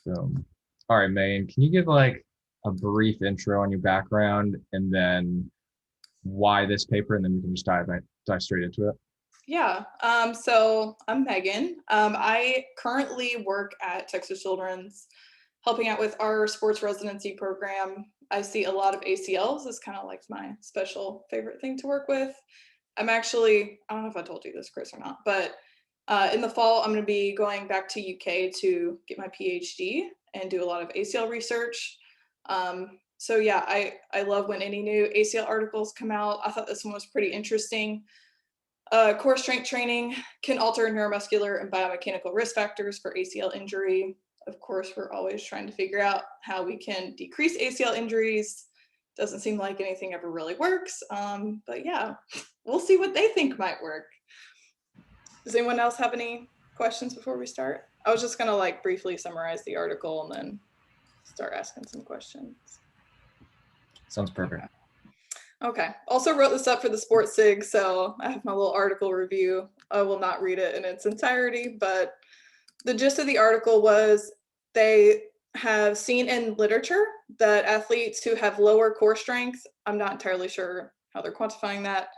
All right, Megan, can you give like a brief intro on your background and then why this paper, and then we can just dive straight into it. Yeah, so I'm Megan. I currently work at Texas Children's, helping out with our sports residency program. I see a lot of ACLs. It's kind of like my special favorite thing to work with. I'm actually, I don't know if I told you this, Chris, or not, but in the fall, I'm going to be going back to UK to get my PhD and do a lot of ACL research. So yeah, I love when any new ACL articles come out. I thought this one was pretty interesting. Core strength training can alter neuromuscular and biomechanical risk factors for ACL injury. Of course, we're always trying to figure out how we can decrease ACL injuries. Doesn't seem like anything ever really works, but yeah, we'll see what they think might work. Does anyone else have any questions before we start? I was just gonna like briefly summarize the article and then start asking some questions. Sounds perfect. Okay. Okay. Also wrote this up for the Sports Sig, so I have my little article review. I will not read it in its entirety, but the gist of the article was they have seen in literature that athletes who have lower core strength, I'm not entirely sure how they're quantifying that,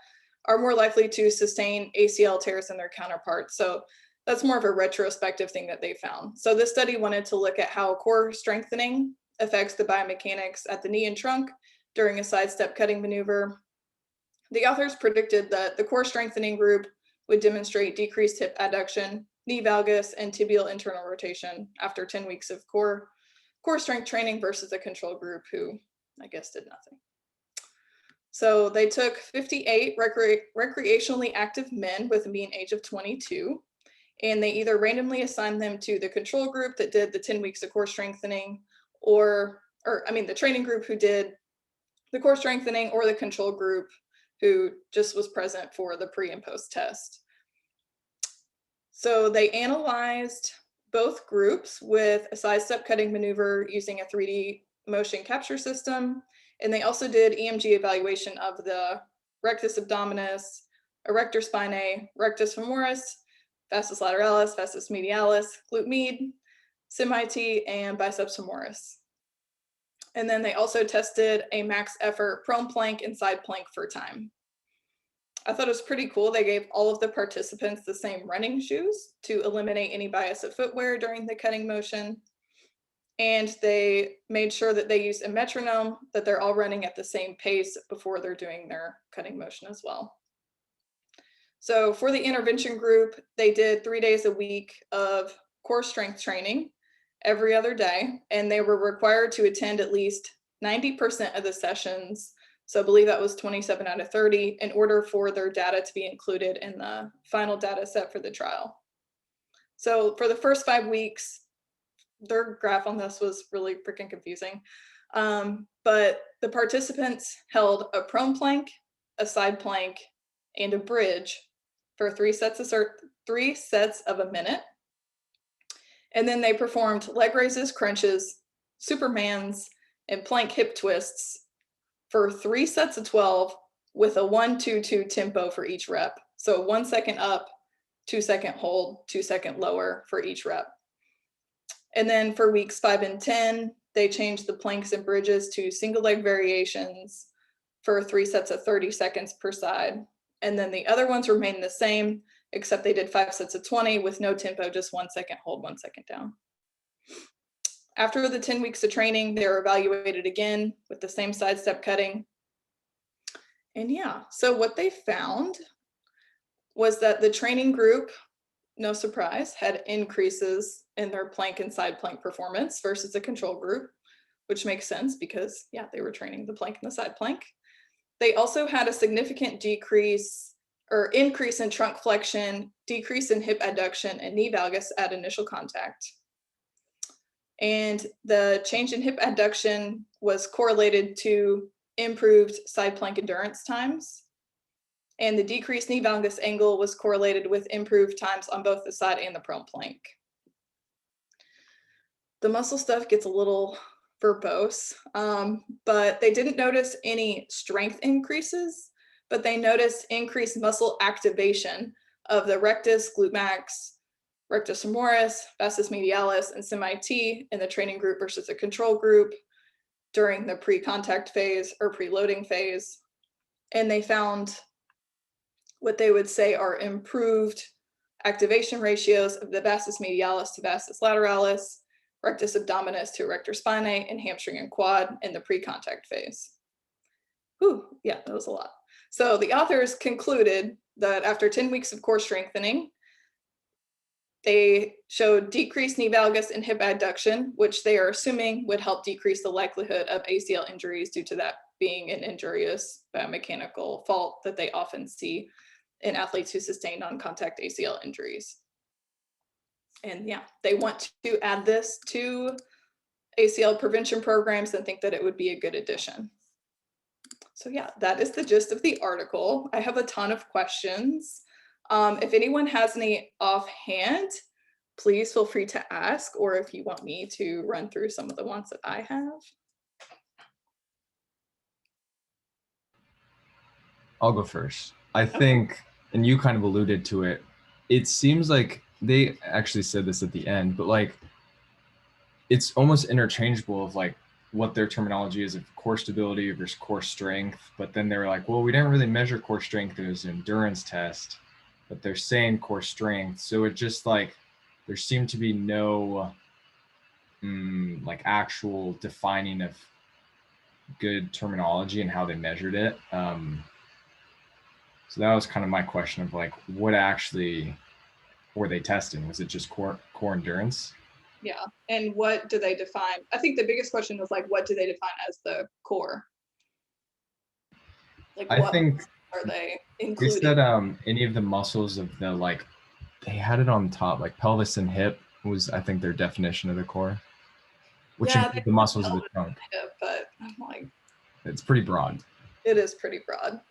are more likely to sustain ACL tears than their counterparts. So that's more of a retrospective thing that they found. So this study wanted to look at how core strengthening affects the biomechanics at the knee and trunk during a sidestep cutting maneuver. The authors predicted that the core strengthening group would demonstrate decreased hip adduction, knee valgus, and tibial internal rotation after 10 weeks of core strength training versus a control group who, I guess, did nothing. So they took 58 recreationally active men with a mean age of 22, and they either randomly assigned them to the control group that did the 10 weeks of core strengthening, or the training group who did the core strengthening, or the control group who just was present for the pre and post test. So they analyzed both groups with a sidestep cutting maneuver using a 3D motion capture system. And they also did EMG evaluation of the rectus abdominis, erector spinae, rectus femoris, vastus lateralis, vastus medialis, glute med, semi-T, and biceps femoris. And then they also tested a max effort prone plank and side plank for time. I thought it was pretty cool. They gave all of the participants the same running shoes to eliminate any bias of footwear during the cutting motion. And they made sure that they used a metronome, that they're all running at the same pace before they're doing their cutting motion as well. So for the intervention group, they did 3 days a week of core strength training every other day, and they were required to attend at least 90% of the sessions. So I believe that was 27 out of 30 in order for their data to be included in the final data set for the trial. So for the first 5 weeks, their graph on this was really freaking confusing. But the participants held a prone plank, a side plank, and a bridge for 3 sets of a minute. And then they performed leg raises, crunches, supermans, and plank hip twists for 3 sets of 12 with a 1-2-2 tempo for each rep. So 1 second up, 2 second hold, 2 second lower for each rep. And then for weeks 5 and 10, they changed the planks and bridges to single leg variations for 3 sets of 30 seconds per side. And then the other ones remained the same, except they did 5 sets of 20 with no tempo, just 1 second hold, 1 second down. After the 10 weeks of training, they were evaluated again with the same sidestep cutting. And yeah, so what they found was that the training group, no surprise, had increases in their plank and side plank performance versus the control group, which makes sense because, yeah, they were training the plank and the side plank. They also had a significant increase in trunk flexion, decrease in hip adduction, and knee valgus at initial contact. And the change in hip adduction was correlated to improved side plank endurance times. And the decreased knee valgus angle was correlated with improved times on both the side and the prone plank. The muscle stuff gets a little verbose, but they didn't notice any strength increases, but they noticed increased muscle activation of the rectus, glute max, rectus femoris, vastus medialis, and semi-T in the training group versus the control group during the pre-contact phase or preloading phase. And they found what they would say are improved activation ratios of the vastus medialis to vastus lateralis, rectus abdominis to rector spinae, and hamstring and quad in the pre-contact phase. Whew, yeah, that was a lot. So the authors concluded that after 10 weeks of core strengthening, they showed decreased knee valgus and hip adduction, which they are assuming would help decrease the likelihood of ACL injuries due to that being an injurious biomechanical fault that they often see in athletes who sustain non-contact ACL injuries. And yeah, they want to add this to ACL prevention programs and think that it would be a good addition. So yeah, that is the gist of the article. I have a ton of questions. If anyone has any offhand, please feel free to ask, or if you want me to run through some of the ones that I have. I'll go first. I think, and you kind of alluded to it, it seems like they actually said this at the end, but like it's almost interchangeable of like what their terminology is of core stability versus core strength. But then they were like, well, we didn't really measure core strength. It was an endurance test, but they're saying core strength. So it just like, there seemed to be no like actual defining of good terminology and how they measured it. So that was kind of my question of like, what actually were they testing? Was it just core endurance? Yeah, and what do they define? I think the biggest question was like, what do they define as the core? Like, I what think are they they including? said any of the muscles of the like, they had it on top, like pelvis and hip was I think their definition of the core, which Yeah, include the muscles of the trunk. but I'm like, It's pretty broad. it is pretty broad.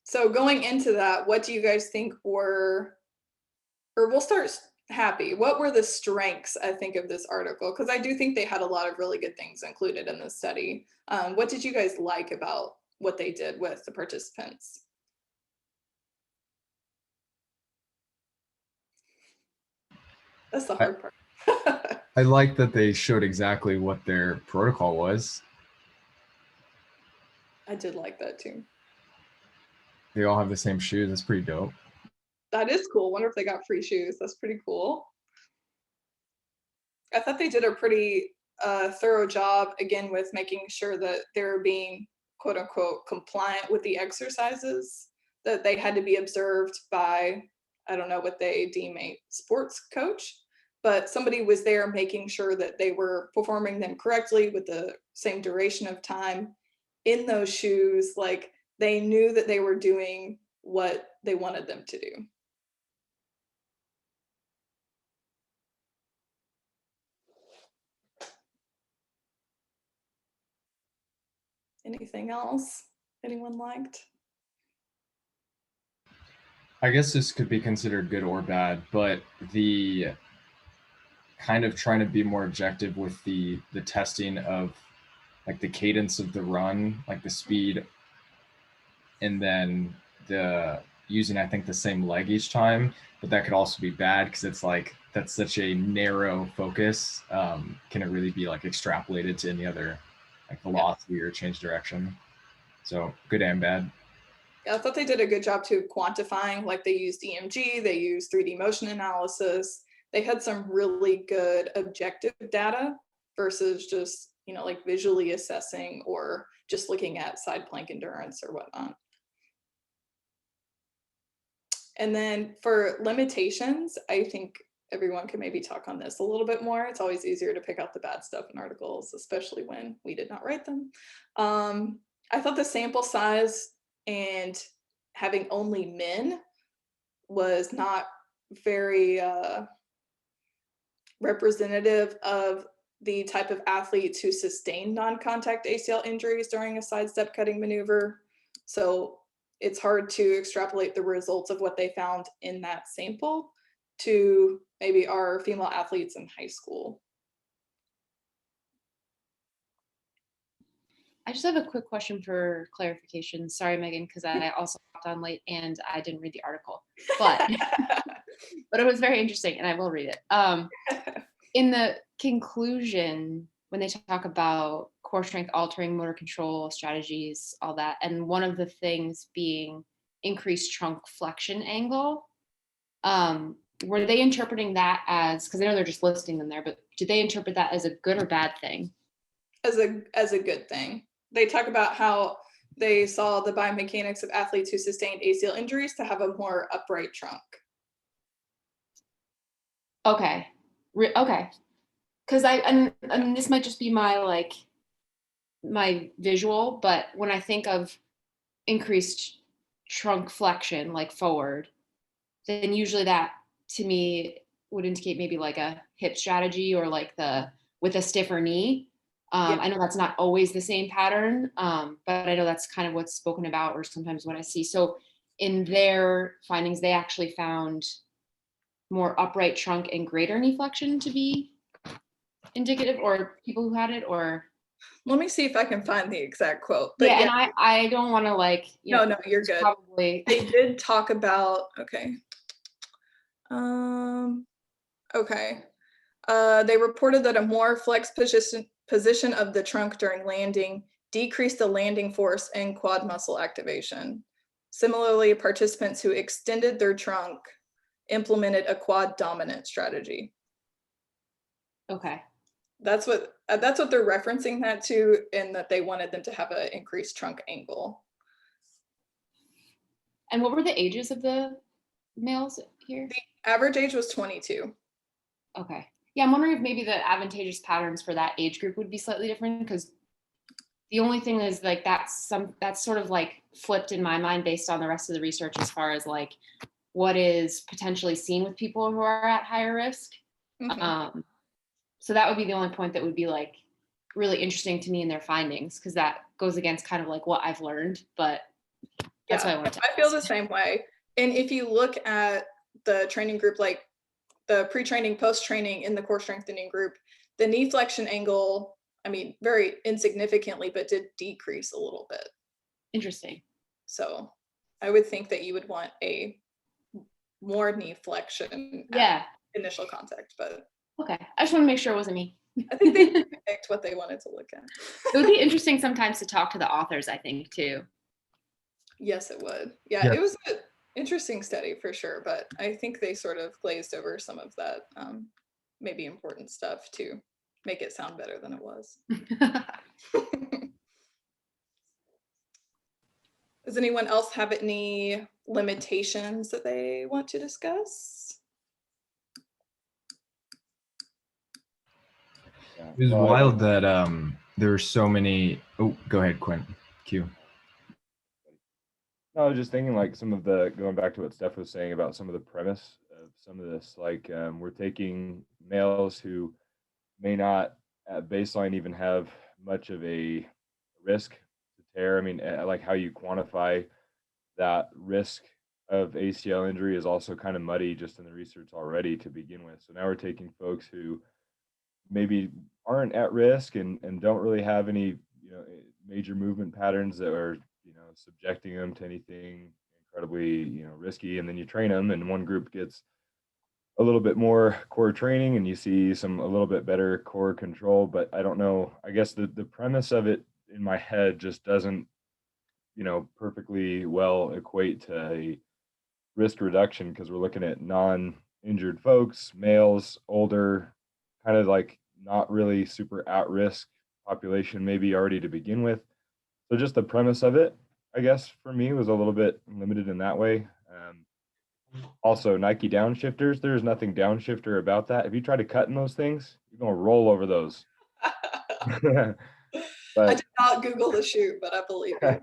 So going into that, what do you guys think were, or we'll start happy. What were the strengths, I think, of this article? Because I do think they had a lot of really good things included in this study. What did you guys like about what they did with the participants? That's the hard part. I like that they showed exactly what their protocol was. I did like that too. They all have the same shoes. That's pretty dope. That is cool. Wonder if they got free shoes. That's pretty cool. I thought they did a pretty thorough job, again, with making sure that they're being quote unquote compliant with the exercises, that they had to be observed by, I don't know what they deem a sports coach, but somebody was there making sure that they were performing them correctly with the same duration of time in those shoes. Like they knew that they were doing what they wanted them to do. Anything else anyone liked? I guess this could be considered good or bad, but the kind of trying to be more objective with the testing of like the cadence of the run, like the speed, and then the using I think the same leg each time, but that could also be bad because it's like that's such a narrow focus. Can it really be like extrapolated to any other like velocity or change direction? So good and bad. Yeah, I thought they did a good job too quantifying, like they used EMG, they used 3D motion analysis. They had some really good objective data versus just, you know, like visually assessing or just looking at side plank endurance or whatnot. And then for limitations, I think everyone can maybe talk on this a little bit more. It's always easier to pick out the bad stuff in articles, especially when we did not write them. I thought the sample size and having only men was not very representative of the type of athletes who sustain non-contact ACL injuries during a sidestep cutting maneuver. So it's hard to extrapolate the results of what they found in that sample to maybe our female athletes in high school. I just have a quick question for clarification. Sorry, Megan, because I also hopped on late and I didn't read the article. But but it was very interesting, and I will read it. In the conclusion, when they talk about core strength altering motor control strategies, all that, and one of the things being increased trunk flexion angle, were they interpreting that as, because I know they're just listing them there, but did they interpret that as a good or bad thing? As a good thing. They talk about how they saw the biomechanics of athletes who sustained ACL injuries to have a more upright trunk. Okay. Okay. Because and this might just be my my visual, but when I think of increased trunk flexion, like forward, then usually that to me would indicate maybe like a hip strategy or like with a stiffer knee. Yeah. I know that's not always the same pattern, but I know that's kind of what's spoken about, or sometimes what I see. So in their findings, they actually found more upright trunk and greater knee flexion to be indicative, or people who had it, or Let me see if I can find the exact quote. But yeah, and I don't want to no, you're good. Probably They did talk about okay. Okay. They reported that a more flex position of the trunk during landing decreased the landing force and quad muscle activation. Similarly, participants who extended their trunk implemented a quad dominant strategy. okay. That's what they're referencing that to, and that they wanted them to have an increased trunk angle. And what were the ages of the males here? The average age was 22. Okay. Yeah, I'm wondering if maybe the advantageous patterns for that age group would be slightly different, because the only thing is like that's sort of like flipped in my mind based on the rest of the research as far as like what is potentially seen with people who are at higher risk. Mm-hmm. So that would be the only point that would be like really interesting to me in their findings, because that goes against kind of like what I've learned, but that's why I wanted to I feel the same way. And if you look at the training group, like the pre-training, post-training in the core strengthening group, the knee flexion angle, I mean, very insignificantly, but did decrease a little bit. Interesting. So I would think that you would want a more knee flexion Yeah. initial contact, but okay. I just want to make sure it wasn't me. I think they picked what they wanted to look at. It would be interesting sometimes to talk to the authors, I think, too. Yes, it would. Yeah, it was an interesting study for sure, but I think they sort of glazed over some of that maybe important stuff to make it sound better than it was. Does anyone else have any limitations that they want to discuss? It was wild that there were so many. Oh, go ahead, Quinn. Q. No, I was just thinking like some of the, going back to what Steph was saying about some of the premise of some of this, like we're taking males who may not at baseline even have much of a risk to tear. I mean, like how you quantify that risk of ACL injury is also kind of muddy just in the research already to begin with. So now we're taking folks who maybe aren't at risk and don't really have any, major movement patterns that are, subjecting them to anything incredibly, risky. And then you train them, and one group gets a little bit more core training and you see a little bit better core control. But I don't know, I guess the premise of it in my head just doesn't, perfectly well equate to a risk reduction, because we're looking at non-injured folks, males, older, kind of like not really super at risk population maybe already to begin with. So just the premise of it, I guess for me, was a little bit limited in that way. Also, Nike downshifters, there's nothing downshifter about that. If you try to cut in those things, you're gonna roll over those. I did not Google the shoe, but I believe you.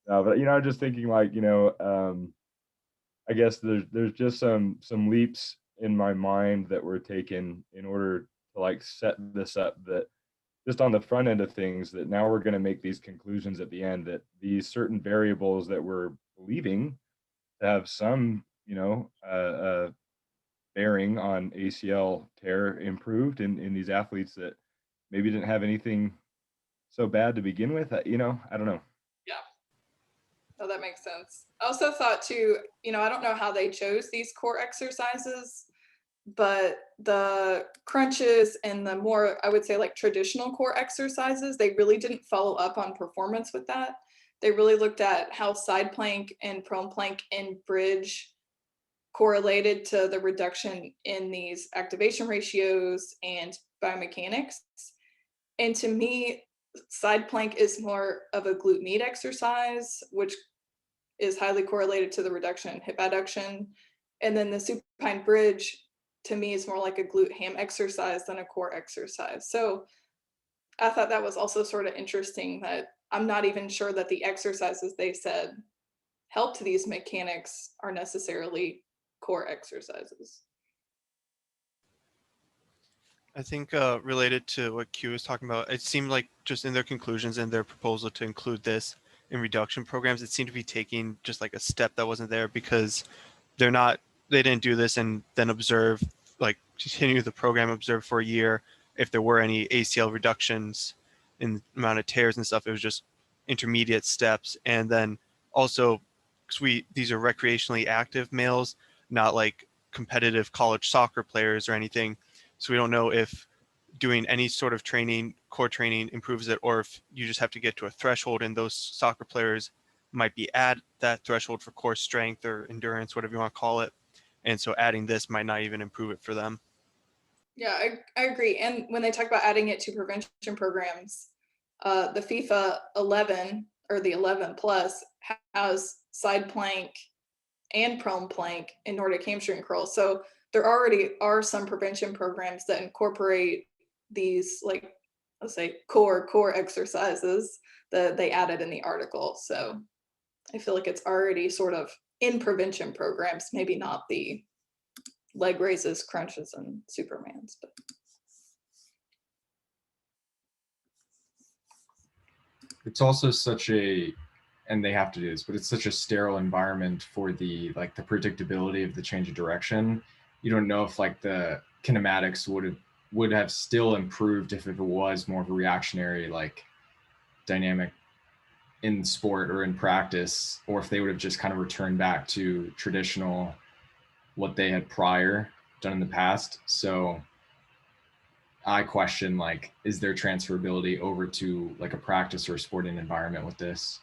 No, but I'm just thinking like, I guess there's just some leaps in my mind that were taken in order to like set this up, that just on the front end of things, that now we're going to make these conclusions at the end, that these certain variables that we're believing to have some, bearing on ACL tear improved in these athletes that maybe didn't have anything so bad to begin with. I don't know. Yeah, Oh, that makes sense. I also thought too, I don't know how they chose these core exercises, but the crunches and the more, I would say, like traditional core exercises, they really didn't follow up on performance with that. They really looked at how side plank and prone plank and bridge correlated to the reduction in these activation ratios and biomechanics. And to me, side plank is more of a glute med exercise, which is highly correlated to the reduction in hip adduction. And then the supine bridge, to me, is more like a glute ham exercise than a core exercise. So I thought that was also sort of interesting that I'm not even sure that the exercises they said helped these mechanics are necessarily core exercises. I think related to what Q was talking about, it seemed like just in their conclusions and their proposal to include this in reduction programs, it seemed to be taking just like a step that wasn't there because they didn't do this and then observe, like continue the program, observe for a year if there were any ACL reductions in the amount of tears and stuff. It was just intermediate steps. And then also, because these are recreationally active males, not like competitive college soccer players or anything. So we don't know if doing any sort of training, core training, improves it, or if you just have to get to a threshold and those soccer players might be at that threshold for core strength or endurance, whatever you want to call it. And so adding this might not even improve it for them. Yeah, I agree. And when they talk about adding it to prevention programs, the FIFA 11 or the 11 plus has side plank and prone plank and Nordic hamstring curl. So there already are some prevention programs that incorporate these, like, let's say core exercises that they added in the article. So I feel like it's already sort of in prevention programs, maybe not the leg raises, crunches, and Supermans, but It's also such a, and they have to do this, but it's such a sterile environment for the like the predictability of the change of direction. You don't know if like the kinematics would have still improved if it was more of a reactionary like dynamic in sport or in practice, or if they would have just kind of returned back to traditional what they had prior done in the past. So I question like, is there transferability over to like a practice or a sporting environment with this?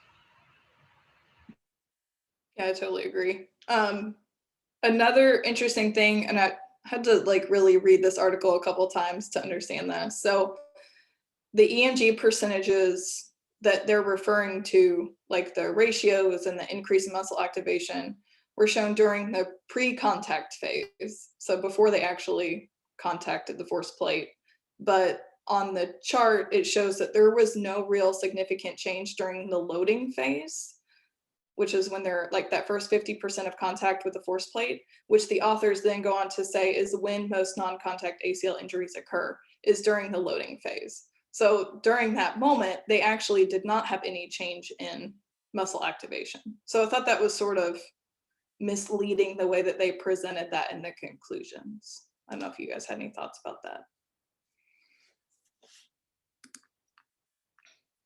yeah, I totally agree. Another interesting thing, and I had to like really read this article a couple times to understand this. So the EMG percentages that they're referring to, like the ratios and the increase in muscle activation, were shown during the pre-contact phase. So before they actually contacted the force plate. But on the chart, it shows that there was no real significant change during the loading phase, which is when they're like that first 50% of contact with the force plate, which the authors then go on to say is when most non-contact ACL injuries occur, is during the loading phase. So during that moment, they actually did not have any change in muscle activation. So I thought that was sort of misleading the way that they presented that in the conclusions. I don't know if you guys had any thoughts about that.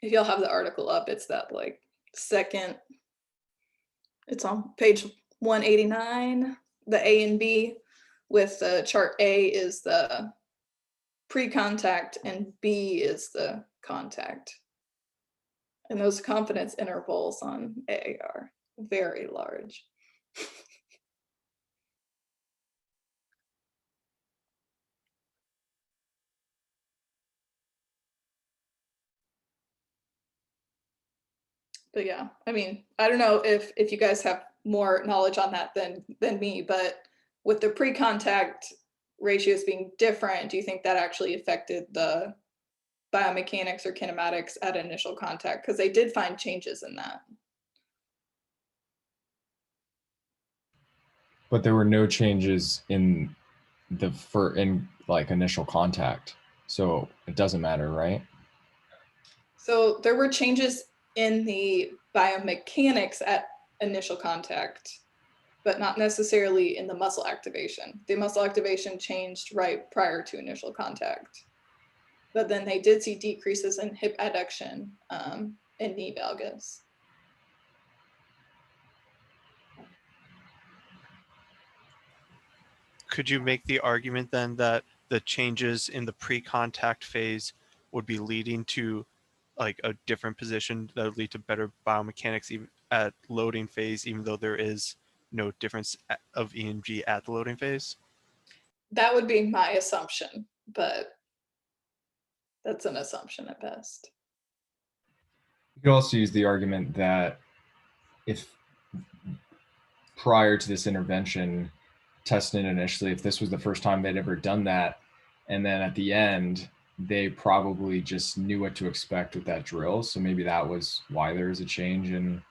If you'll have the article up, it's that like second, it's on page 189, the A and B, with the chart A is the pre-contact and B is the contact. And those confidence intervals on A are very large. But yeah, I mean, I don't know if you guys have more knowledge on that than me, but with the pre-contact ratios being different, do you think that actually affected the biomechanics or kinematics at initial contact? Because they did find changes in that. But there were no changes in in like initial contact. So it doesn't matter, right? So there were changes in the biomechanics at initial contact, but not necessarily in the muscle activation. The muscle activation changed right prior to initial contact. But then they did see decreases in hip adduction and knee valgus. could you make the argument then that the changes in the pre-contact phase would be leading to like a different position that would lead to better biomechanics even at loading phase, even though there is no difference of EMG at the loading phase? That would be my assumption, but that's an assumption at best. You could also use the argument that if prior to this intervention, testing initially, if this was the first time they'd ever done that, and then at the end, they probably just knew what to expect with that drill. So maybe that was why there was a change in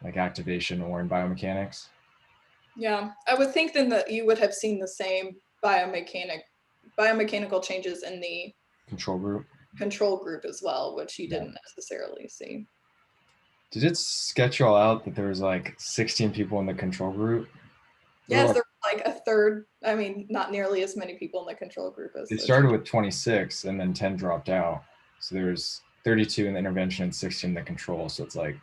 like activation or in biomechanics. Yeah, I would think then that you would have seen the same biomechanical changes in the Control group. control group as well, which you didn't necessarily see. Did it sketch y'all out that there was like 16 people in the control group? Yes, there were like a third. I mean, not nearly as many people in the control group as They started with 26 and then 10 dropped out. So there's 32 in the intervention and 16 in the control. So it's like,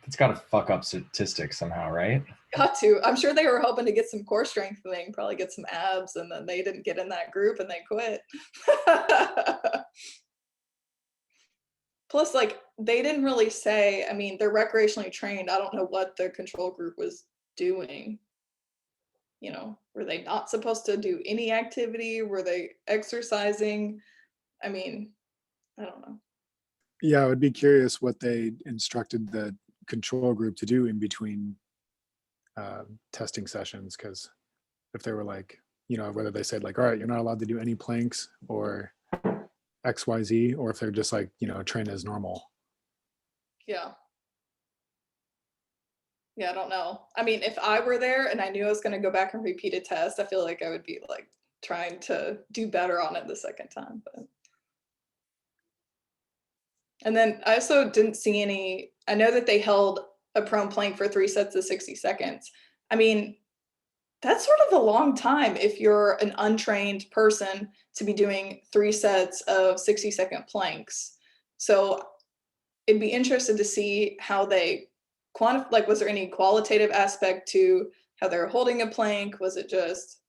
it's got to fuck up statistics somehow, right? Got to. I'm sure they were hoping to get some core strengthening, probably get some abs, and then they didn't get in that group and they quit. Plus, like, they didn't really say, I mean, they're recreationally trained. I don't know what the control group was doing. You know, were they not supposed to do any activity? Were they exercising? I mean, I don't know. Yeah, I would be curious what they instructed the control group to do in between testing sessions, because if they were like, you know, whether they said like, all right, you're not allowed to do any planks or XYZ, or if they're just like, you know, train as normal. Yeah. Yeah, I don't know. I mean, if I were there and I knew I was going to go back and repeat a test, I feel like I would be like trying to do better on it the second time. But and then I also didn't see any. I know that they held a prone plank for 3 sets of 60 seconds. I mean, that's sort of a long time if you're an untrained person to be doing 3 sets of 60-second planks. So it'd be interested to see how they like, was there any qualitative aspect to how they're holding a plank? Was it just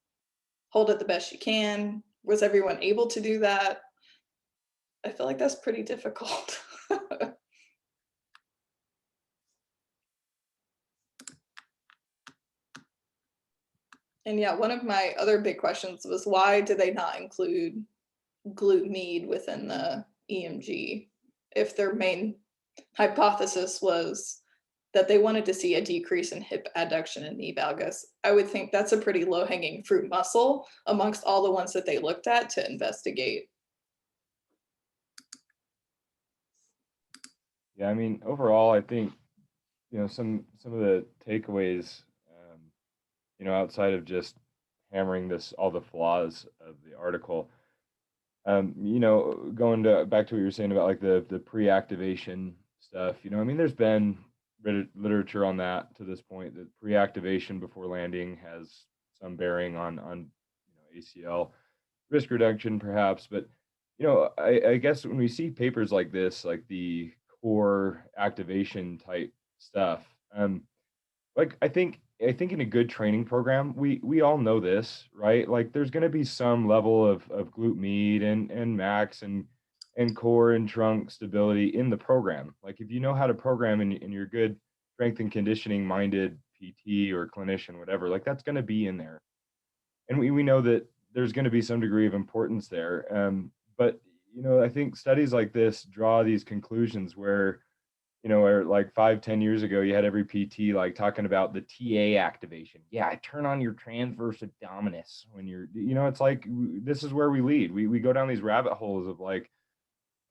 hold it the best you can? Was everyone able to do that? I feel like that's pretty difficult. And yeah, one of my other big questions was why did they not include glute med within the EMG if their main hypothesis was that they wanted to see a decrease in hip adduction and knee valgus? I would think that's a pretty low-hanging fruit muscle amongst all the ones that they looked at to investigate. Yeah, I mean, overall, I think, you know, some of the takeaways, you know, outside of just hammering all the flaws of the article, you know, going back to what you were saying about like the pre-activation stuff, you know, I mean, there's been literature on that to this point, that pre-activation before landing has some bearing on you know, ACL risk reduction perhaps. But you know, I guess when we see papers like this, like the core activation type stuff, like I think in a good training program, we all know this, right? Like there's going to be some level of glute med and max and core and trunk stability in the program. Like if you know how to program and you're good strength and conditioning minded PT or clinician, whatever, like that's going to be in there. And we know that there's going to be some degree of importance there. But you know, I think studies like this draw these conclusions where, you know, where like 5-10 years ago, you had every PT like talking about the TA activation. Yeah, I turn on your transverse abdominis when you're, you know, it's like this is where we lead. We go down these rabbit holes of like,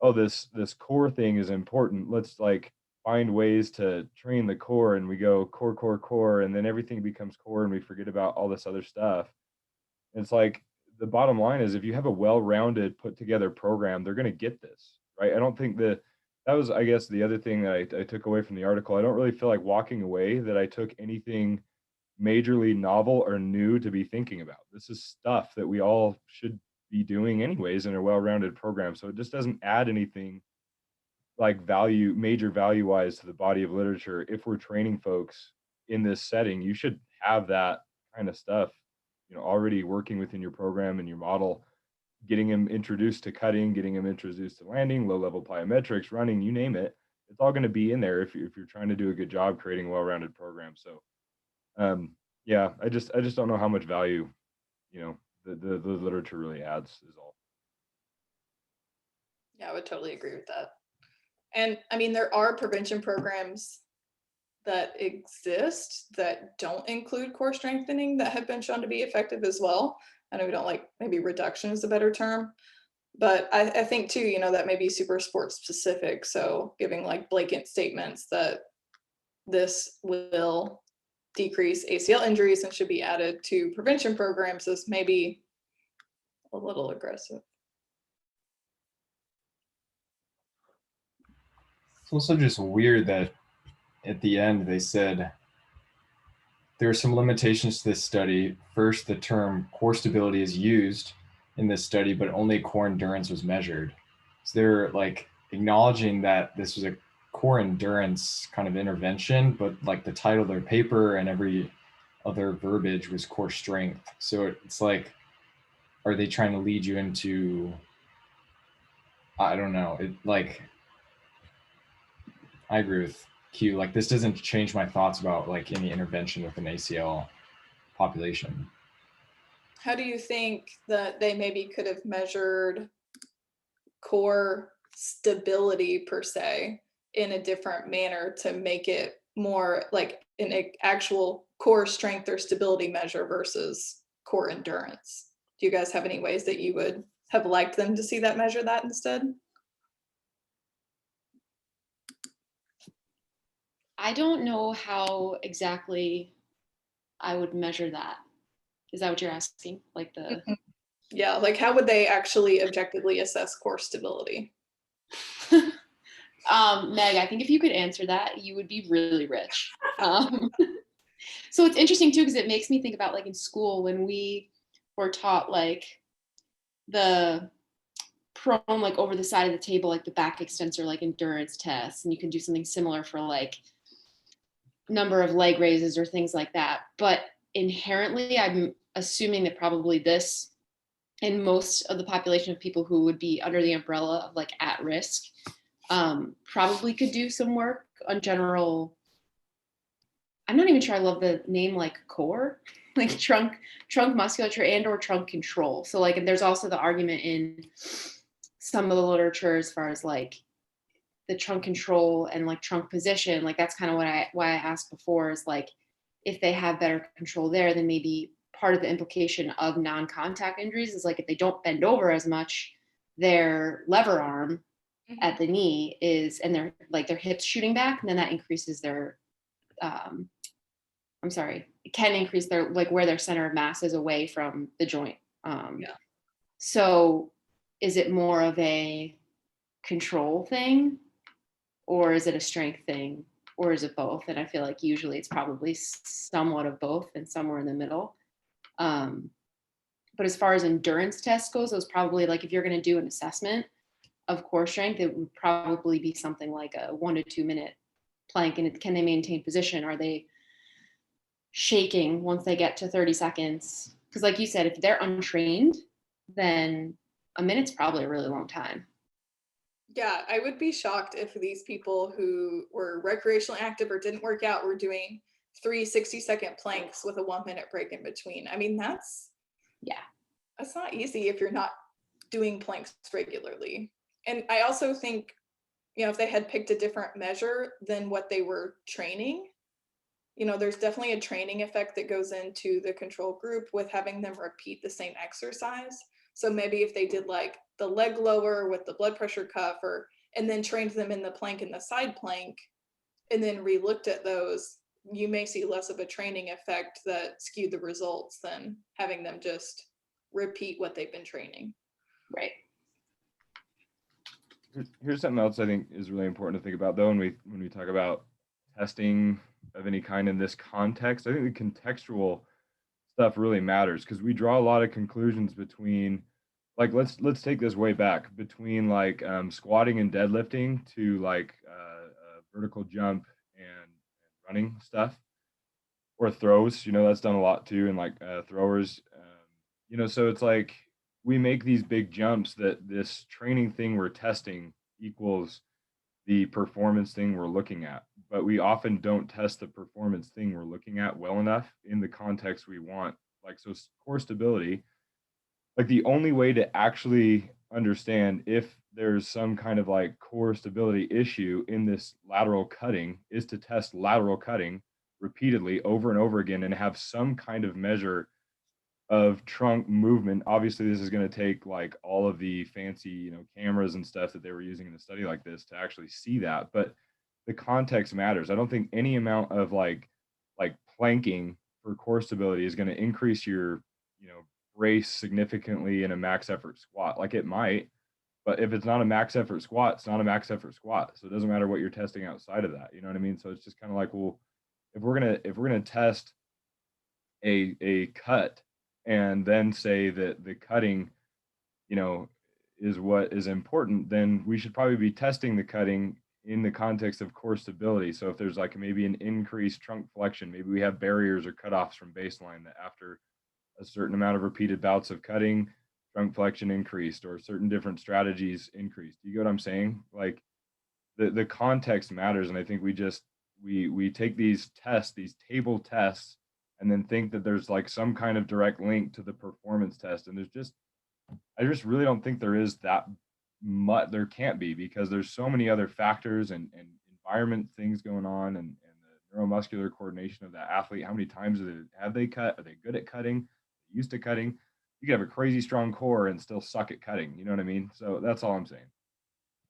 oh, this core thing is important. Let's like find ways to train the core, and we go core, and then everything becomes core, and we forget about all this other stuff. It's like the bottom line is if you have a well-rounded, put together program, they're going to get this, right? I don't think that was, I guess, the other thing that I took away from the article. I don't really feel like walking away that I took anything majorly novel or new to be thinking about. This is stuff that we all should be doing anyways in a well-rounded program. So it just doesn't add anything like major value wise to the body of literature. If we're training folks in this setting, you should have that kind of stuff already working within your program and your model, getting them introduced to cutting, getting them introduced to landing, low level plyometrics, running, you name it. It's all going to be in there if you're trying to do a good job creating a well-rounded program. So yeah, I just don't know how much value, the literature really adds is all. Yeah, I would totally agree with that. And I mean, there are prevention programs that exist that don't include core strengthening that have been shown to be effective as well. I know we don't like, maybe reduction is a better term, but I think too, that may be super sport specific. So giving like blanket statements that this will decrease ACL injuries and should be added to prevention programs is maybe a little aggressive. It's also just weird that at the end they said there are some limitations to this study. First, the term core stability is used in this study, but only core endurance was measured. So they're like acknowledging that this was a core endurance kind of intervention, but like the title of their paper and every other verbiage was core strength. So it's like, are they trying to lead you into, I don't know, I agree with Q. Like, this doesn't change my thoughts about like any intervention with an ACL population. How do you think that they maybe could have measured core stability per se in a different manner to make it more like an actual core strength or stability measure versus core endurance? Do you guys have any ways that you would have liked them to see that measure that instead? I don't know how exactly I would measure that. Is that what you're asking? Like the Yeah, like how would they actually objectively assess core stability? Meg, I think if you could answer that, you would be really rich. So it's interesting too, because it makes me think about like in school when we were taught like the prone like over the side of the table, like the back extensor, like endurance tests, and you can do something similar for like number of leg raises or things like that. But inherently, I'm assuming that probably this and most of the population of people who would be under the umbrella of like at risk probably could do some work on general. I'm not even sure I love the name like core, like trunk musculature and or trunk control. So like, and there's also the argument in some of the literature as far as like the trunk control and like trunk position. Like that's kind of why I asked before is like, if they have better control there, then maybe part of the implication of non-contact injuries is like if they don't bend over as much, their lever arm at the knee is, and they're like their hips shooting back, and then that increases their it can increase their like where their center of mass is away from the joint. So is it more of a control thing, or is it a strength thing, or is it both? And I feel like usually it's probably somewhat of both and somewhere in the middle. But as far as endurance tests goes, those probably like if you're going to do an assessment of core strength, it would probably be something like a 1 to 2 minute plank. And can they maintain position? Are they shaking once they get to 30 seconds? Because like you said, if they're untrained, then a minute's probably a really long time. Yeah, I would be shocked if these people who were recreationally active or didn't work out were doing 3 60-second planks with a 1 minute break in between. I mean, that's not easy if you're not doing planks regularly. And I also think, if they had picked a different measure than what they were training, there's definitely a training effect that goes into the control group with having them repeat the same exercise. So maybe if they did like the leg lower with the blood pressure cuff and then trained them in the plank and the side plank and then re-looked at those, you may see less of a training effect that skewed the results than having them just repeat what they've been training. Right. Here's something else I think is really important to think about though when we talk about testing of any kind in this context. I think the contextual stuff really matters because we draw a lot of conclusions between like let's take this way back between like squatting and deadlifting to like vertical jump and running stuff. or throws, that's done a lot too. And like throwers, so it's like we make these big jumps that this training thing we're testing equals the performance thing we're looking at, but we often don't test the performance thing we're looking at well enough in the context we want. Like, so core stability, like the only way to actually understand if there's some kind of like core stability issue in this lateral cutting is to test lateral cutting repeatedly over and over again and have some kind of measure of trunk movement. Obviously, this is going to take like all of the fancy, cameras and stuff that they were using in a study like this to actually see that. But the context matters. I don't think any amount of like planking for core stability is going to increase your, brace significantly in a max effort squat. Like it might, but if it's not a max effort squat, it's not a max effort squat. So it doesn't matter what you're testing outside of that. You know what I mean? So it's just kind of like, well, if we're gonna test a cut and then say that the cutting, is what is important, then we should probably be testing the cutting in the context of core stability. So if there's like maybe an increased trunk flexion, maybe we have barriers or cutoffs from baseline that after a certain amount of repeated bouts of cutting, trunk flexion increased or certain different strategies increased. You get what I'm saying? Like the context matters. And I think we take these tests, these table tests, and then think that there's like some kind of direct link to the performance test. And I just really don't think there is that much. There can't be, because there's so many other factors and environment things going on, and the neuromuscular coordination of that athlete. How many times have they cut? Are they good at cutting? Used to cutting? You could have a crazy strong core and still suck at cutting. You know what I mean? So that's all I'm saying.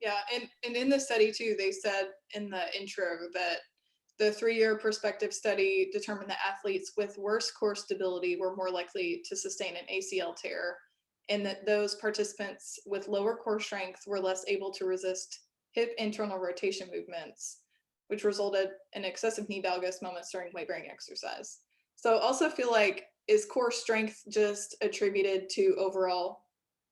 Yeah, and in the study too, they said in the intro that the 3-year prospective study determined that athletes with worse core stability were more likely to sustain an ACL tear, and that those participants with lower core strength were less able to resist hip internal rotation movements, which resulted in excessive knee valgus moments during weight-bearing exercise. So I also feel like, is core strength just attributed to overall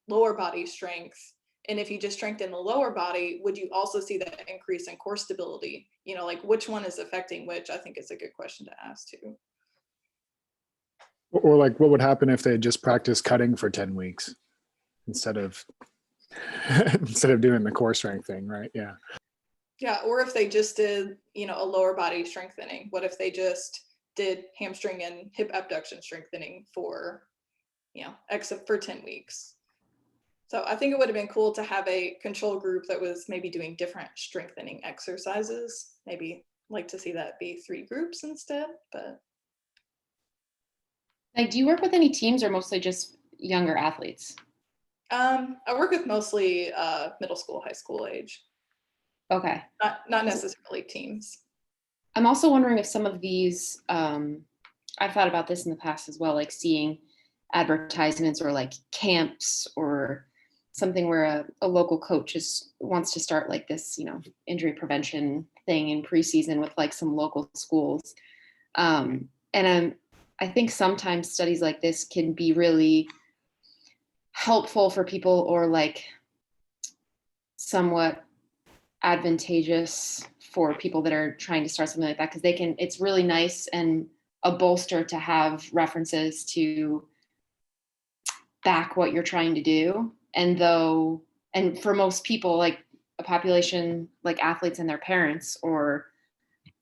lower body strength? And if you just strengthen the lower body, would you also see that increase in core stability? Like which one is affecting which? I think it's a good question to ask too. Or like, what would happen if they just practiced cutting for 10 weeks instead of doing the core strength thing, right? Yeah. Yeah, or if they just did, a lower body strengthening. What if they just did hamstring and hip abduction strengthening for, except for 10 weeks? So I think it would have been cool to have a control group that was maybe doing different strengthening exercises. Maybe like to see that be 3 groups instead, but. Like, do you work with any teams or mostly just younger athletes? I work with mostly middle school, high school age. Okay. Not necessarily teams. I'm also wondering if some of these, I've thought about this in the past as well, like seeing advertisements or like camps or something where a local coach wants to start like this, injury prevention thing in preseason with like some local schools. And I think sometimes studies like this can be really helpful for people, or like somewhat advantageous for people that are trying to start something like that, because it's really nice and a bolster to have references to back what you're trying to do. And for most people, like a population like athletes and their parents or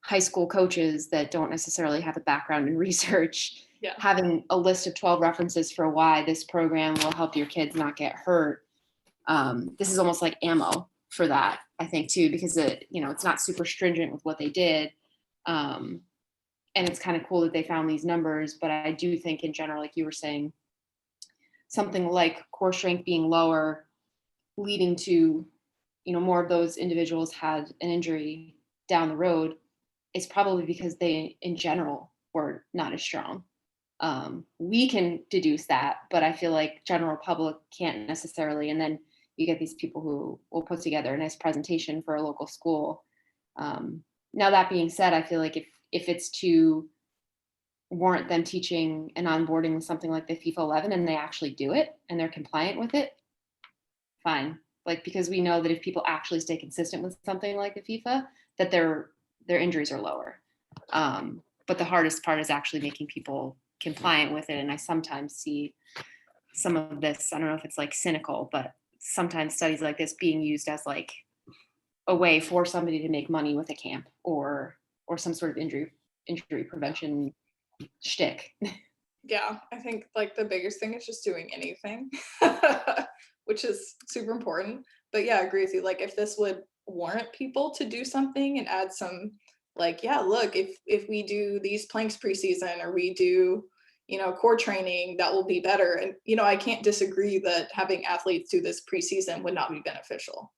high school coaches that don't necessarily have a background in research, having a list of 12 references for why this program will help your kids not get hurt. This is almost like ammo for that, I think too, because it's not super stringent with what they did. And it's kind of cool that they found these numbers, but I do think in general, like you were saying, something like core strength being lower, leading to, more of those individuals had an injury down the road, is probably because they in general were not as strong. We can deduce that, but I feel like general public can't necessarily. And then you get these people who will put together a nice presentation for a local school. Now that being said, I feel like if it's to warrant them teaching and onboarding with something like the FIFA 11 and they actually do it and they're compliant with it, fine. Like, because we know that if people actually stay consistent with something like the FIFA, that their injuries are lower. but the hardest part is actually making people compliant with it. And I sometimes see some of this, I don't know if it's like cynical, but sometimes studies like this being used as like a way for somebody to make money with a camp or some sort of injury prevention shtick. Yeah, I think like the biggest thing is just doing anything, which is super important. But yeah, I agree with you. Like if this would warrant people to do something and add some, like, yeah, look, if we do these planks preseason or we do, you know, core training, that will be better. And you know, I can't disagree that having athletes do this preseason would not be beneficial.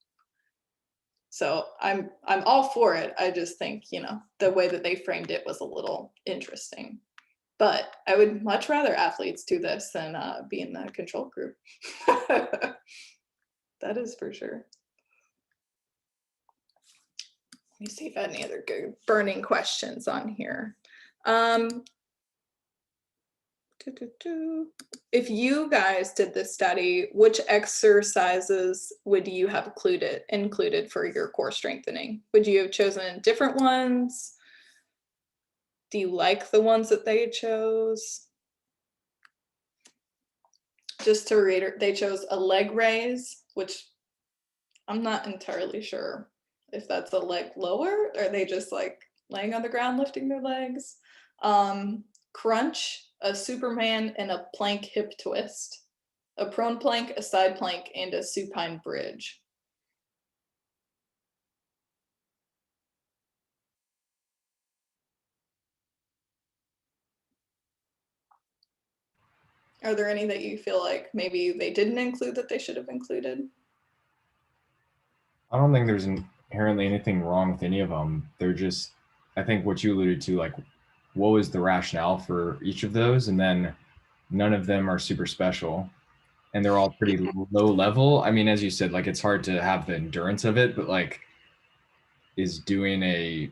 So I'm all for it. I just think, you know, the way that they framed it was a little interesting. But I would much rather athletes do this than be in the control group. That is for sure. Let me see if I had any other good burning questions on here. If you guys did this study, which exercises would you have included for your core strengthening? Would you have chosen different ones? Do you like the ones that they chose? Just to reiterate, they chose a leg raise, which I'm not entirely sure if that's a leg lower, or are they just like laying on the ground lifting their legs? Crunch, a Superman, and a plank hip twist, a prone plank, a side plank, and a supine bridge. Are there any that you feel like maybe they didn't include that they should have included? I don't think there's inherently anything wrong with any of them. They're just, I think what you alluded to, like, what was the rationale for each of those? And then none of them are super special and they're all pretty low level. I mean, as you said, like, it's hard to have the endurance of it, but like, is doing a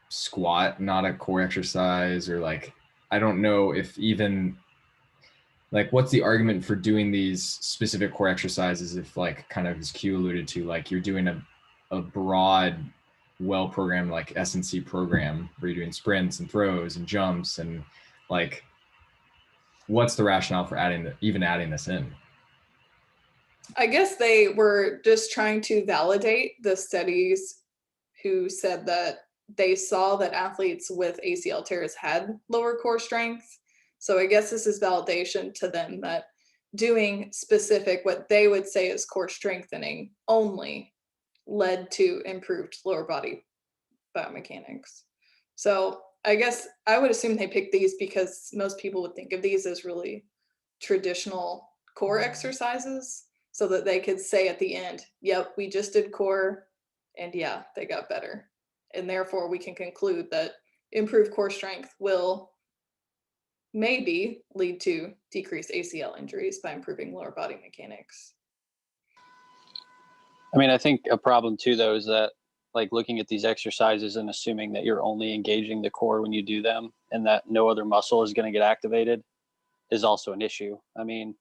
squat not a core exercise? Or like, I don't know if even like what's the argument for doing these specific core exercises if, like, kind of as Q alluded to, like you're doing a broad, well-programmed like S&C program where you're doing sprints and throws and jumps, and like what's the rationale for even adding this in? I guess they were just trying to validate the studies who said that they saw that athletes with ACL tears had lower core strength. So I guess this is validation to them that doing specific, what they would say is core strengthening only, led to improved lower body biomechanics. So I guess I would assume they picked these because most people would think of these as really traditional core exercises, so that they could say at the end, yep, we just did core and yeah, they got better. And therefore we can conclude that improved core strength will maybe lead to decreased ACL injuries by improving lower body mechanics. I mean, I think a problem too, though, is that like looking at these exercises and assuming that you're only engaging the core when you do them and that no other muscle is going to get activated is also an issue. I mean,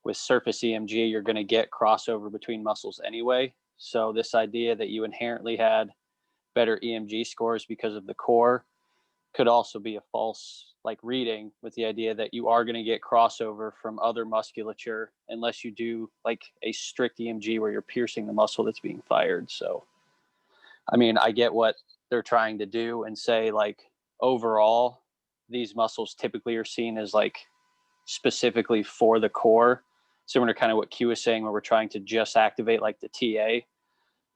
with surface EMG, you're going to get crossover between muscles anyway. So this idea that you inherently had better EMG scores because of the core could also be a false like reading, with the idea that you are going to get crossover from other musculature unless you do like a strict EMG where you're piercing the muscle that's being fired. So, I mean, I get what they're trying to do and say like overall, these muscles typically are seen as like specifically for the core, similar to kind of what Q was saying, where we're trying to just activate like the TA.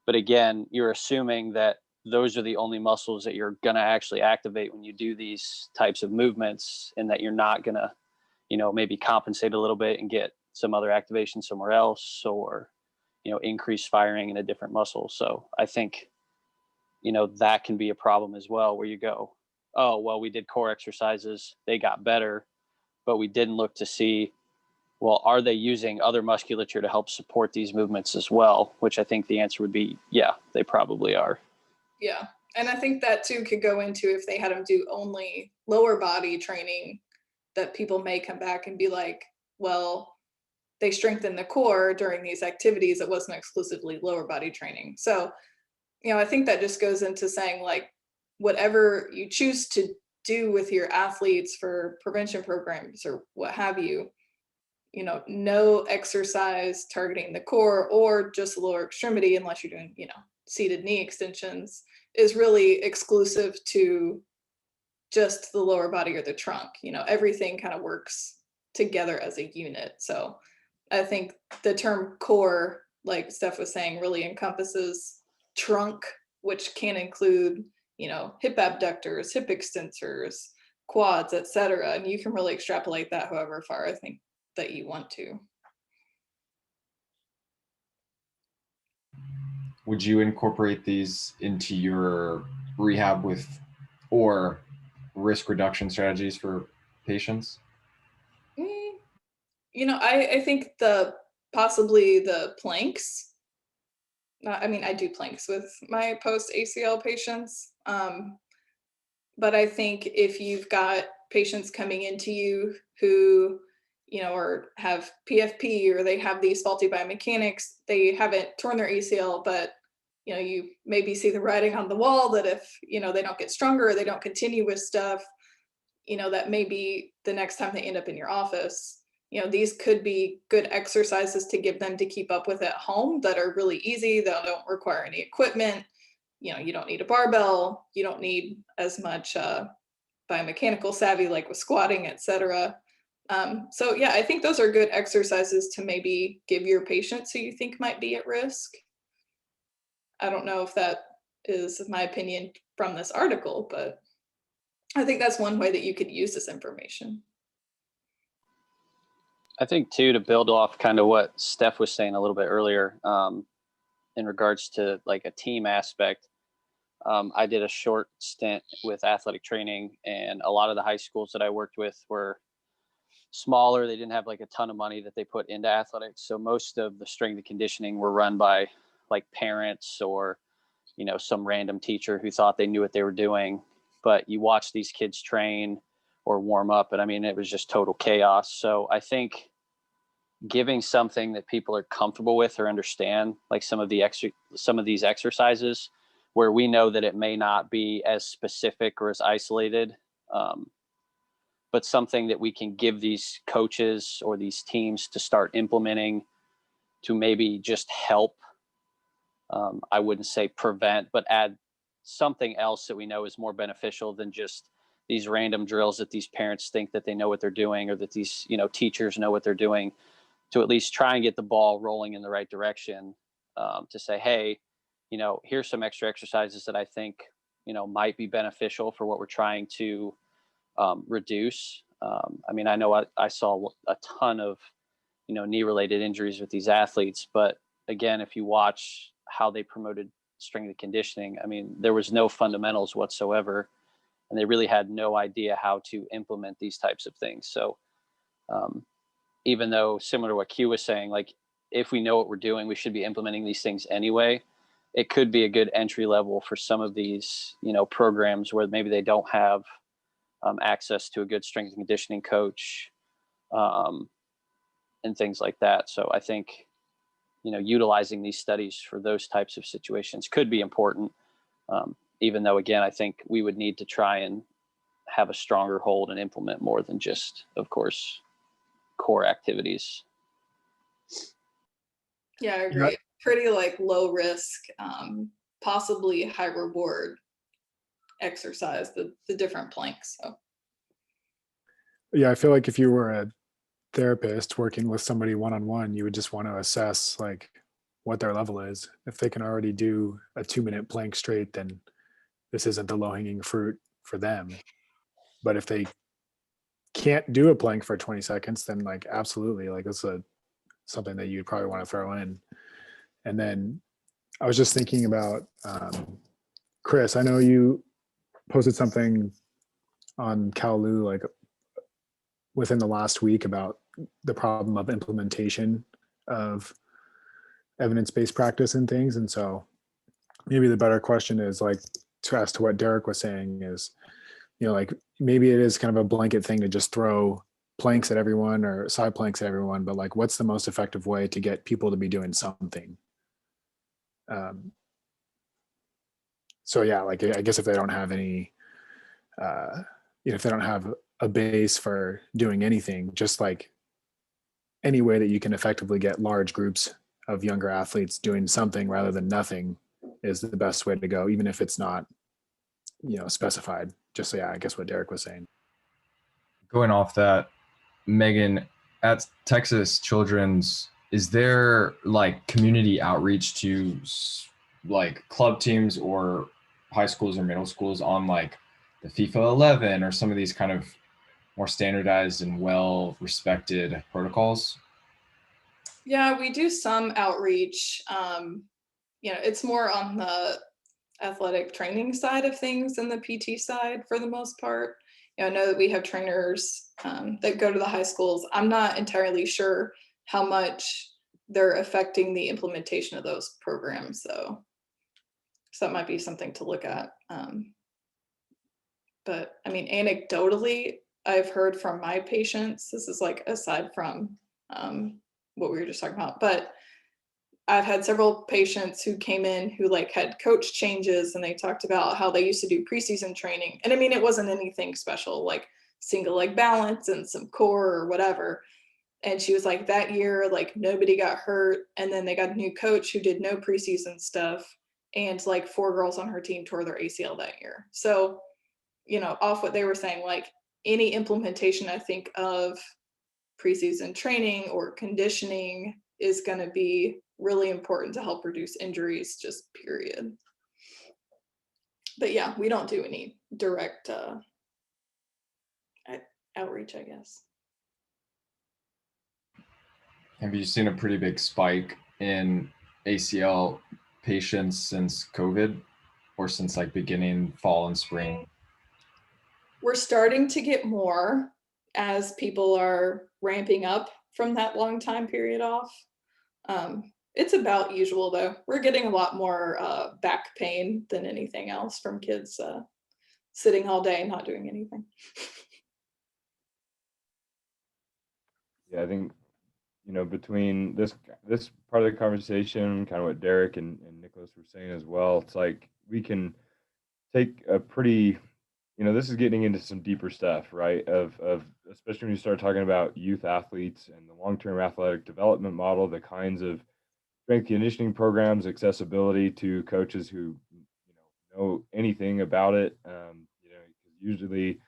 But again, you're assuming that those are the only muscles that you're going to actually activate when you do these types of movements, and that you're not going to, you know, maybe compensate a little bit and get some other activation somewhere else, or, you know, increase firing in a different muscle. So I think, you know, that can be a problem as well, where you go, oh, well, we did core exercises, they got better, but we didn't look to see, well, are they using other musculature to help support these movements as well? Which I think the answer would be, yeah, they probably are. Yeah. And I think that too could go into if they had them do only lower body training, that people may come back and be like, well, they strengthened the core during these activities. It wasn't exclusively lower body training. So, you know, I think that just goes into saying like, whatever you choose to do with your athletes for prevention programs or what have you, no exercise targeting the core or just the lower extremity, unless you're doing, seated knee extensions, is really exclusive to just the lower body or the trunk. Everything kind of works together as a unit. So I think the term core, like Steph was saying, really encompasses trunk, which can include, hip abductors, hip extensors, quads, etc. And you can really extrapolate that however far I think that you want to. Would you incorporate these into your rehab or risk reduction strategies for patients? I think possibly the planks. I do planks with my post ACL patients. But I think if you've got patients coming into you who, or have PFP, or they have these faulty biomechanics, they haven't torn their ACL, but you maybe see the writing on the wall that if, they don't get stronger or they don't continue with stuff, that may be the next time they end up in your office. These could be good exercises to give them to keep up with at home that are really easy, that don't require any equipment. You don't need a barbell, you don't need as much biomechanical savvy like with squatting, etc. So yeah, I think those are good exercises to maybe give your patients who you think might be at risk. I don't know if that is my opinion from this article, but I think that's one way that you could use this information. I think too, to build off kind of what Steph was saying a little bit earlier, in regards to like a team aspect, I did a short stint with athletic training, and a lot of the high schools that I worked with were smaller. They didn't have like a ton of money that they put into athletics. So most of the strength and conditioning were run by like parents or, some random teacher who thought they knew what they were doing. But you watch these kids train or warm up, and it was just total chaos. So I think giving something that people are comfortable with or understand, like some of these exercises, where we know that it may not be as specific or as isolated, but something that we can give these coaches or these teams to start implementing to maybe just help. I wouldn't say prevent, but add something else that we know is more beneficial than just these random drills that these parents think that they know what they're doing, or that these, teachers know what they're doing, to at least try and get the ball rolling in the right direction, to say, hey, here's some extra exercises that I think, might be beneficial for what we're trying to reduce. I know I saw a ton of, knee related injuries with these athletes, but again, if you watch how they promoted strength and conditioning, there was no fundamentals whatsoever, and they really had no idea how to implement these types of things. So even though, similar to what Q was saying, like if we know what we're doing, we should be implementing these things anyway. It could be a good entry level for some of these, programs where maybe they don't have access to a good strength and conditioning coach, and things like that. So I think, utilizing these studies for those types of situations could be important. Even though, again, I think we would need to try and have a stronger hold and implement more than just, of course, core activities. Yeah, I agree. Pretty like low risk, possibly high reward exercise, the different planks. So Yeah, I feel like if you were a therapist working with somebody one-on-one, you would just want to assess like what their level is. If they can already do a 2-minute plank straight, then this isn't the low-hanging fruit for them. But if they can't do a plank for 20 seconds, then like absolutely, like that's something that you'd probably want to throw in. And then I was just thinking about Chris, I know you posted something on Kowloon like within the last week about the problem of implementation of evidence-based practice and things. And so maybe the better question is like to ask to what Derek was saying is, like maybe it is kind of a blanket thing to just throw planks at everyone or side planks at everyone, but like what's the most effective way to get people to be doing something? So yeah, like I guess if they don't have any if they don't have a base for doing anything, just like any way that you can effectively get large groups of younger athletes doing something rather than nothing is the best way to go, even if it's not, specified. Just so, yeah, I guess what Derek was saying. Going off that, Megan, at Texas Children's, is there like community outreach to like club teams or high schools or middle schools on like the FIFA 11 or some of these kind of more standardized and well respected protocols? Yeah, we do some outreach. It's more on the athletic training side of things than the PT side for the most part. I know that we have trainers that go to the high schools. I'm not entirely sure how much they're affecting the implementation of those programs, though. So that might be something to look at. But I mean, anecdotally, I've heard from my patients, this is like aside from what we were just talking about, but I've had several patients who came in who like had coach changes, and they talked about how they used to do preseason training. And I mean, it wasn't anything special, like single leg balance and some core or whatever. And she was like, that year, like nobody got hurt. And then they got a new coach who did no preseason stuff. And like 4 girls on her team tore their ACL that year. So, off what they were saying, like any implementation, I think, of preseason training or conditioning is going to be really important to help reduce injuries, just period. But yeah, we don't do any direct outreach, I guess. Have you seen a pretty big spike in ACL patients since COVID or since like beginning fall and spring? We're starting to get more as people are ramping up from that long time period off. It's about usual though. We're getting a lot more back pain than anything else from kids sitting all day and not doing anything. Yeah, I think, between this part of the conversation, kind of what Derek and Nicholas were saying as well, it's like we can take a pretty, this is getting into some deeper stuff, right? Of especially when you start talking about youth athletes and the long-term athletic development model, the kinds of strength conditioning programs, accessibility to coaches who know anything about it. 'Cause usually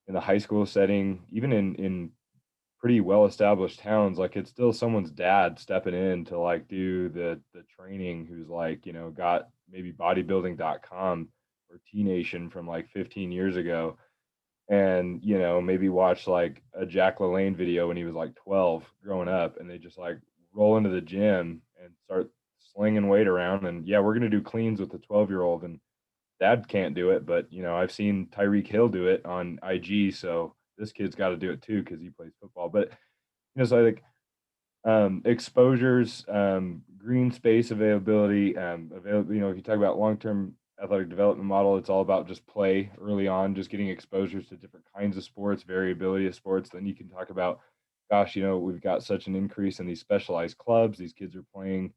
in the high school setting, even in pretty well established towns, like it's still someone's dad stepping in to like do the training, who's like, got maybe bodybuilding.com or T Nation from like 15 years ago, and maybe watch like a Jack LaLanne video when he was like 12 growing up, and they just like roll into the gym and start slinging weight around, and yeah, we're going to do cleans with the 12-year-old, and dad can't do it, but I've seen Tyreek Hill do it on IG, so this kid's got to do it too because he plays football. But so I think exposures, green space availability, available. If you talk about long-term athletic development model, it's all about just play early on, just getting exposures to different kinds of sports, variability of sports. Then you can talk about, gosh, we've got such an increase in these specialized clubs. These kids are playing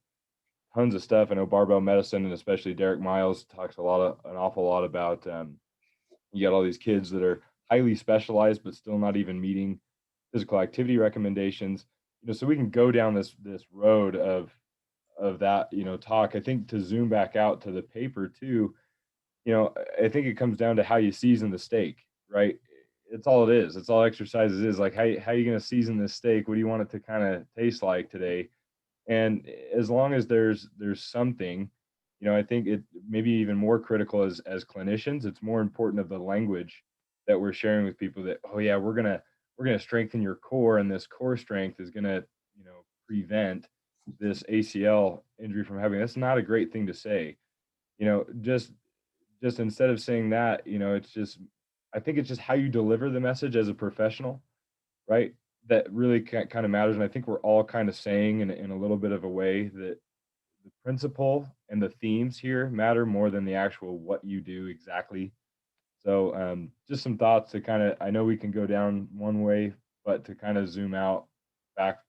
tons of stuff. I know barbell medicine, and especially Derek Miles talks an awful lot about. You got all these kids that are highly specialized, but still not even meeting physical activity recommendations. So we can go down this road of that talk. I think to zoom back out to the paper too, I think it comes down to how you season the steak, right? It's all it is. It's all exercises is like how are you going to season this steak? What do you want it to kind of taste like today? And as long as there's something, I think it maybe even more critical as clinicians, it's more important of the language that we're sharing with people that, oh yeah, we're gonna strengthen your core, and this core strength is gonna, prevent this ACL injury from happening. That's not a great thing to say. Just instead of saying that, it's just, I think it's just how you deliver the message as a professional, right? That really kind of matters. And I think we're all kind of saying in a little bit of a way that the principle and the themes here matter more than the actual what you do exactly. So just some thoughts to kind of, I know we can go down one way, but to kind of zoom out back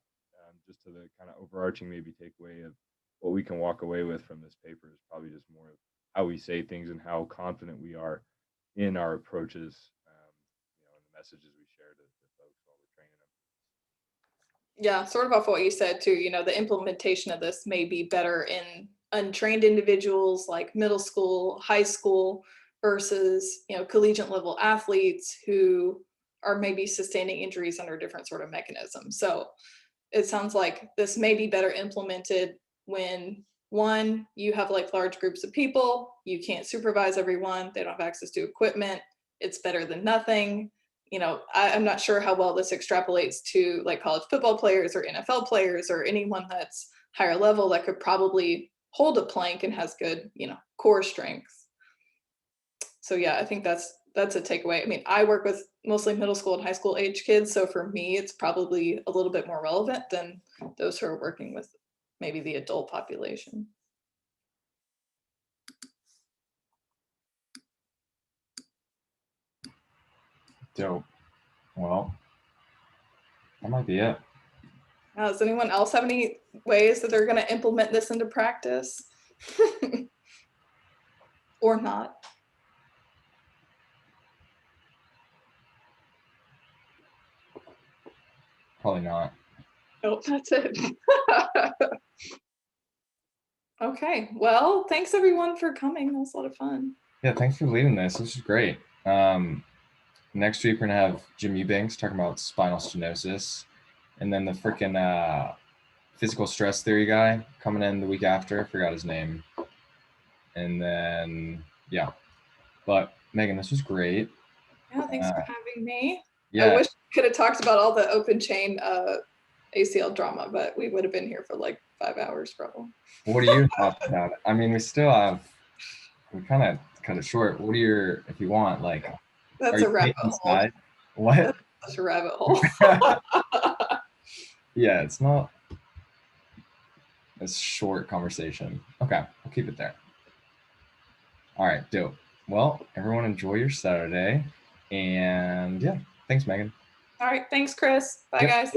just to the kind of overarching maybe takeaway of what we can walk away with from this paper is probably just more of how we say things and how confident we are in our approaches messages we share to folks while we're training them. Yeah, sort of off what you said too, the implementation of this may be better in untrained individuals like middle school, high school versus, collegiate level athletes who are maybe sustaining injuries under different sort of mechanisms. So it sounds like this may be better implemented when one, you have like large groups of people, you can't supervise everyone, they don't have access to equipment, it's better than nothing. I'm not sure how well this extrapolates to like college football players or NFL players or anyone that's higher level that could probably hold a plank and has good, core strength. So yeah, I think that's a takeaway. I mean, I work with mostly middle school and high school age kids, so for me, it's probably a little bit more relevant than those who are working with maybe the adult population. Dope. Well, that might be it. Now, does anyone else have any ways that they're going to implement this into practice? Or not? Probably not. Nope, that's it. Okay, well, thanks everyone for coming. That was a lot of fun. Yeah, thanks for leading this. This is great. Next week we're gonna have Jim Eubanks talking about spinal stenosis, and then the freaking physical stress theory guy coming in the week after. I forgot his name. And then yeah, but Megan, this was great. Yeah, thanks for having me. Yeah, I wish we could have talked about all the open chain ACL drama, but we would have been here for like 5 hours probably. What are your thoughts about it? I mean, we kind of cut it short. What are your, if you want, like, that's a rabbit hole. What? That's such a rabbit hole. Yeah, it's not a short conversation. Okay, we'll keep it there. All right, dope. Well, everyone enjoy your Saturday. And yeah, thanks, Megan. All right, thanks, Chris. Bye, guys.